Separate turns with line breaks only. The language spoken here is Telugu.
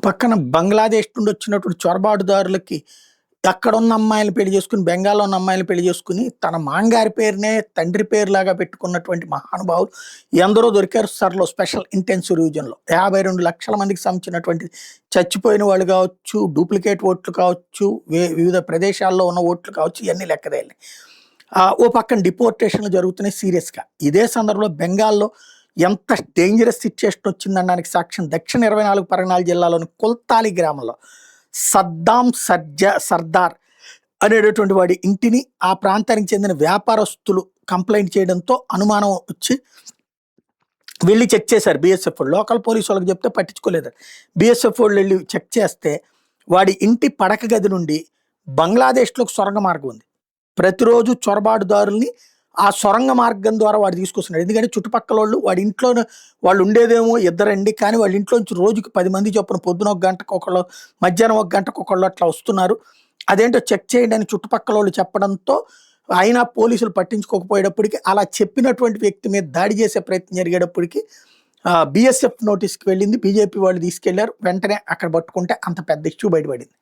పక్కన బంగ్లాదేశ్ నుండి వచ్చినటువంటి చొరబాటుదారులకి అక్కడున్న అమ్మాయిలను పెళ్లి చేసుకుని, బెంగాల్‌లో ఉన్న అమ్మాయిలను పెళ్లి చేసుకొని, తన మాంగారి పేరునే తండ్రి పేరులాగా పెట్టుకున్నటువంటి మహానుభావులు ఎందరో దొరికారు సర్‌లో స్పెషల్ ఇంటెన్సివ్ రివిజన్‌లో. 52,00,000 మందికి సంబంధించినటువంటి చచ్చిపోయిన వాళ్ళు కావచ్చు, డూప్లికేట్ ఓట్లు కావచ్చు, వివిధ ప్రదేశాల్లో ఉన్న ఓట్లు కావచ్చు, ఇయన్నీ లెక్కదేయాలి. ఓ పక్కన డిపోర్టేషన్‌లు జరుగుతున్నాయి సీరియస్‌గా. ఇదే సందర్భంలో బెంగాల్‌లో ఎంత డేంజరస్ సిట్యుయేషన్ వచ్చిందనడానికి సాక్ష్యం దక్షిణ 24 పరగనాల జిల్లాలోని కుల్తాలి గ్రామంలో సద్దాం సర్దార్ అనేటటువంటి వాడి ఇంటిని ఆ ప్రాంతానికి చెందిన వ్యాపారస్తులు కంప్లైంట్ చేయడంతో అనుమానం వచ్చి వెళ్ళి చెక్ చేశారు బీఎస్ఎఫ్ వాళ్ళు. లోకల్ పోలీసు వాళ్ళకి చెప్తే పట్టించుకోలేదు. బీఎస్ఎఫ్ వాళ్ళు వెళ్ళి చెక్ చేస్తే వాడి ఇంటి పడక గది నుండి బంగ్లాదేశ్‌లోకి సొరంగ మార్గం ఉంది. ప్రతిరోజు చొరబాటుదారుల్ని ఆ సొరంగ మార్గం ద్వారా వాడు తీసుకొస్తున్నాడు. ఎందుకంటే చుట్టుపక్కలోళ్ళు వాడి ఇంట్లో వాళ్ళు ఉండేదేమో ఇద్దరండి. కానీ వాళ్ళ ఇంట్లో నుంచి రోజుకి 10 మంది చొప్పున పొద్దున ఒక గంటకు ఒకళ్ళు, మధ్యాహ్నం ఒక గంటకు ఒకళ్ళు అట్లా వస్తున్నారు. అదేంటో చెక్ చేయండి అని చుట్టుపక్కలోళ్ళు చెప్పడంతో అయినా పోలీసులు పట్టించుకోకపోయేటప్పటికి అలా చెప్పినటువంటి వ్యక్తి మీద దాడి చేసే ప్రయత్నం జరిగేటప్పటికి బీఎస్ఎఫ్ నోటీస్‌కి వెళ్ళింది. బీజేపీ వాళ్ళు తీసుకెళ్లారు. వెంటనే అక్కడ పట్టుకుంటే అంత పెద్ద ఇష్యూ బయటపడింది.